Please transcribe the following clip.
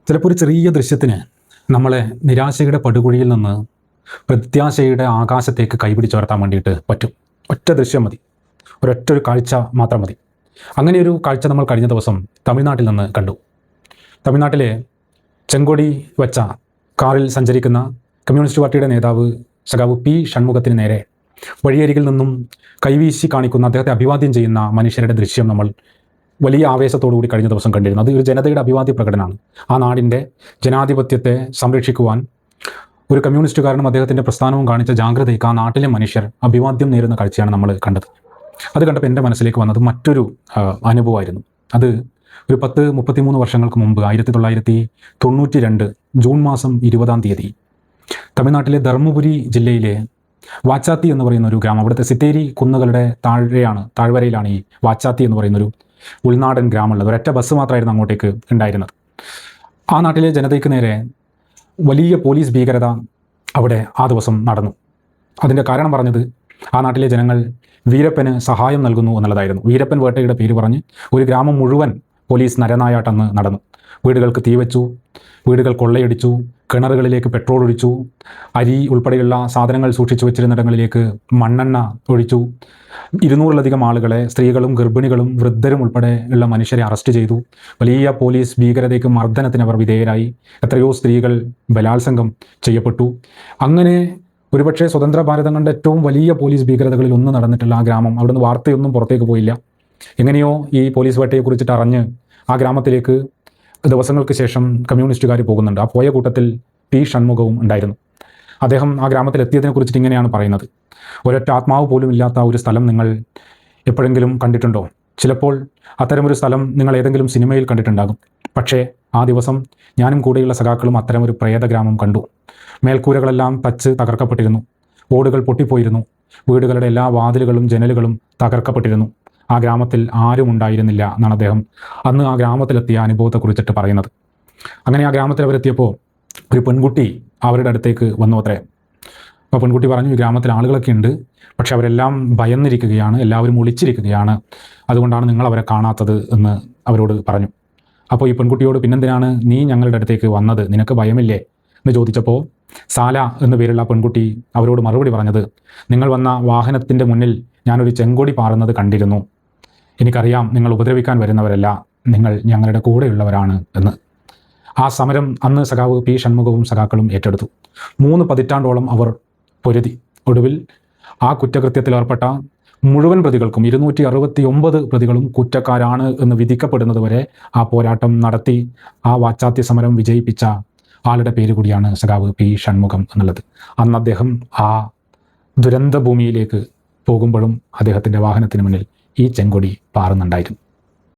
ചിലപ്പോൾ ഒരു ചെറിയ ദൃശ്യത്തിന് നമ്മളെ നിരാശയുടെ പടുകുഴിയിൽ നിന്ന് പ്രത്യാശയുടെ ആകാശത്തേക്ക് കൈപിടിച്ചുയർത്താൻ വേണ്ടിയിട്ട് പറ്റും. ഒറ്റ ദൃശ്യം മതി, ഒരു കാഴ്ച മാത്രം മതി. അങ്ങനെയൊരു കാഴ്ച നമ്മൾ കഴിഞ്ഞ ദിവസം തമിഴ്നാട്ടിൽ നിന്ന് കണ്ടു. തമിഴ്നാട്ടിലെ ചെങ്കൊടി വച്ച കാറിൽ സഞ്ചരിക്കുന്ന കമ്മ്യൂണിസ്റ്റ് പാർട്ടിയുടെ നേതാവ് സഖാവ് പി ഷൺമുഖത്തിന് നേരെ വഴിയരികിൽ നിന്നും കൈവീശി കാണിക്കുന്ന, അദ്ദേഹത്തെ അഭിവാദ്യം ചെയ്യുന്ന മനുഷ്യരുടെ ദൃശ്യം നമ്മൾ വലിയ ആവേശത്തോടുകൂടി കഴിഞ്ഞ ദിവസം കണ്ടിരുന്നു. അത് ഒരു ജനതയുടെ അഭിവാദ്യ പ്രകടനമാണ്. ആ നാടിൻ്റെ ജനാധിപത്യത്തെ സംരക്ഷിക്കുവാൻ ഒരു കമ്മ്യൂണിസ്റ്റുകാരനും അദ്ദേഹത്തിൻ്റെ പ്രസ്ഥാനവും കാണിച്ച ജാഗ്രതയ്ക്ക് ആ നാട്ടിലെ മനുഷ്യർ അഭിവാദ്യം നേരുന്ന കാഴ്ചയാണ് നമ്മൾ കണ്ടത്. അത് കണ്ടപ്പോൾ എൻ്റെ മനസ്സിലേക്ക് വന്നത് മറ്റൊരു അനുഭവമായിരുന്നു. അത് ഒരു 33 വർഷങ്ങൾക്ക് മുമ്പ് 1992 ജൂൺ മാസം 20-ാം തീയതി തമിഴ്നാട്ടിലെ ധർമ്മപുരി ജില്ലയിലെ വാച്ചാത്തി എന്ന് പറയുന്ന ഒരു ഗ്രാമം, അവിടുത്തെ സിത്തേരി കുന്നുകളുടെ താഴ്വരയിലാണ് ഈ വാച്ചാത്തി എന്ന് പറയുന്നൊരു ഉൾനാടൻ ഗ്രാമമുള്ളത്. ഒരൊറ്റ ബസ് മാത്രമായിരുന്നു അങ്ങോട്ടേക്ക് ഉണ്ടായിരുന്നത്. ആ നാട്ടിലെ ജനതയ്ക്ക് നേരെ വലിയ പോലീസ് ഭീകരത അവിടെ ആ ദിവസം നടന്നു. അതിൻ്റെ കാരണം പറഞ്ഞത് ആ നാട്ടിലെ ജനങ്ങൾ വീരപ്പന് സഹായം നൽകുന്നു എന്നുള്ളതായിരുന്നു. വീരപ്പൻ വേട്ടയുടെ പേര് പറഞ്ഞ് ഒരു ഗ്രാമം മുഴുവൻ പോലീസ് നരനായാട്ടന്ന് നടന്നു. വീടുകൾക്ക് തീവച്ചു, വീടുകൾ കൊള്ളയടിച്ചു, കിണറുകളിലേക്ക് പെട്രോൾ ഒഴിച്ചു, അരി ഉൾപ്പെടെയുള്ള സാധനങ്ങൾ സൂക്ഷിച്ചു വെച്ചിരുന്നിടങ്ങളിലേക്ക് മണ്ണെണ്ണ ഒഴിച്ചു. 200-ലധികം ആളുകളെ, സ്ത്രീകളും ഗർഭിണികളും വൃദ്ധരും ഉൾപ്പെടെ ഉള്ള മനുഷ്യരെ അറസ്റ്റ് ചെയ്തു. വലിയ പോലീസ് ഭീകരതയ്ക്ക്, മർദ്ദനത്തിന് അവർ വിധേയരായി. എത്രയോ സ്ത്രീകൾ ബലാത്സംഗം ചെയ്യപ്പെട്ടു. അങ്ങനെ ഒരുപക്ഷെ സ്വതന്ത്ര ഭാരതം കണ്ട ഏറ്റവും വലിയ പോലീസ് ഭീകരതകളിൽ ഒന്നും നടന്നിട്ടുള്ള ആ ഗ്രാമം, അവിടുന്ന് വാർത്തയൊന്നും പുറത്തേക്ക് പോയില്ല. എങ്ങനെയോ ഈ പോലീസ് വേട്ടയെക്കുറിച്ചിട്ട് അറിഞ്ഞ് ആ ഗ്രാമത്തിലേക്ക് ദിവസങ്ങൾക്ക് ശേഷം കമ്മ്യൂണിസ്റ്റുകാർ പോകുന്നുണ്ട്. ആ പോയ കൂട്ടത്തിൽ പി ഷൺമുഖവും ഉണ്ടായിരുന്നു. അദ്ദേഹം ആ ഗ്രാമത്തിൽ എത്തിയതിനെക്കുറിച്ചിട്ട് ഇങ്ങനെയാണ് പറയുന്നത്: ഒരൊറ്റ ആത്മാവ് പോലും ഇല്ലാത്ത ഒരു സ്ഥലം നിങ്ങൾ എപ്പോഴെങ്കിലും കണ്ടിട്ടുണ്ടോ? ചിലപ്പോൾ അത്തരമൊരു സ്ഥലം നിങ്ങൾ ഏതെങ്കിലും സിനിമയിൽ കണ്ടിട്ടുണ്ടാകും. പക്ഷേ ആ ദിവസം ഞാനും കൂടെയുള്ള സഖാക്കളും അത്തരമൊരു പ്രേതഗ്രാമം കണ്ടു. മേൽക്കൂരകളെല്ലാം തകർക്കപ്പെട്ടിരുന്നു. ഓടുകൾ പൊട്ടിപ്പോയിരുന്നു. വീടുകളുടെ എല്ലാ വാതിലുകളും ജനലുകളും തകർക്കപ്പെട്ടിരുന്നു. ആ ഗ്രാമത്തിൽ ആരും ഉണ്ടായിരുന്നില്ല എന്നാണ് അദ്ദേഹം അന്ന് ആ ഗ്രാമത്തിലെത്തിയ അനുഭവത്തെക്കുറിച്ചിട്ട് പറയുന്നത്. അങ്ങനെ ആ ഗ്രാമത്തിൽ അവരെത്തിയപ്പോൾ ഒരു പെൺകുട്ടി അവരുടെ അടുത്തേക്ക് വന്നു അത്രേ. അപ്പോൾ പെൺകുട്ടി പറഞ്ഞു, ഈ ഗ്രാമത്തിൽ ആളുകളൊക്കെ ഉണ്ട്, പക്ഷെ അവരെല്ലാം ഭയന്നിരിക്കുകയാണ്, എല്ലാവരും ഒളിച്ചിരിക്കുകയാണ്, അതുകൊണ്ടാണ് നിങ്ങൾ അവരെ കാണാത്തത് എന്ന് അവരോട് പറഞ്ഞു. അപ്പോൾ ഈ പെൺകുട്ടിയോട്, പിന്നെന്തിനാണ് നീ ഞങ്ങളുടെ അടുത്തേക്ക് വന്നത്, നിനക്ക് ഭയമില്ലേ എന്ന് ചോദിച്ചപ്പോൾ സാല എന്നു പേരുള്ള പെൺകുട്ടി അവരോട് മറുപടി പറഞ്ഞത്, നിങ്ങൾ വന്ന വാഹനത്തിൻ്റെ മുന്നിൽ ഞാനൊരു ചെങ്കൊടി പാറുന്നത് കണ്ടിരുന്നു. എനിക്കറിയാം നിങ്ങൾ ഉപദ്രവിക്കാൻ വരുന്നവരല്ല, നിങ്ങൾ ഞങ്ങളുടെ കൂടെയുള്ളവരാണ് എന്ന്. ആ സമരം അന്ന് സഖാവ് പി ഷൺമുഖവും സഖാക്കളും ഏറ്റെടുത്തു. 3 പതിറ്റാണ്ടോളം അവർ പൊരുതി. ഒടുവിൽ ആ കുറ്റകൃത്യത്തിൽ ഏർപ്പെട്ട മുഴുവൻ പ്രതികൾക്കും, 269 പ്രതികളും കുറ്റക്കാരാണ് എന്ന് വിധിക്കപ്പെടുന്നത് വരെ ആ പോരാട്ടം നടത്തി ആ വാച്ചാത്യ സമരം വിജയിപ്പിച്ച ആളുടെ പേര് കൂടിയാണ് സഖാവ് പി ഷൺമുഖം എന്നുള്ളത്. അന്ന് അദ്ദേഹം ആ ദുരന്ത ഭൂമിയിലേക്ക് പോകുമ്പോഴും അദ്ദേഹത്തിൻ്റെ വാഹനത്തിന് മുന്നിൽ ഈ ചെങ്കൊടി പാറുന്നുണ്ടായിരുന്നു.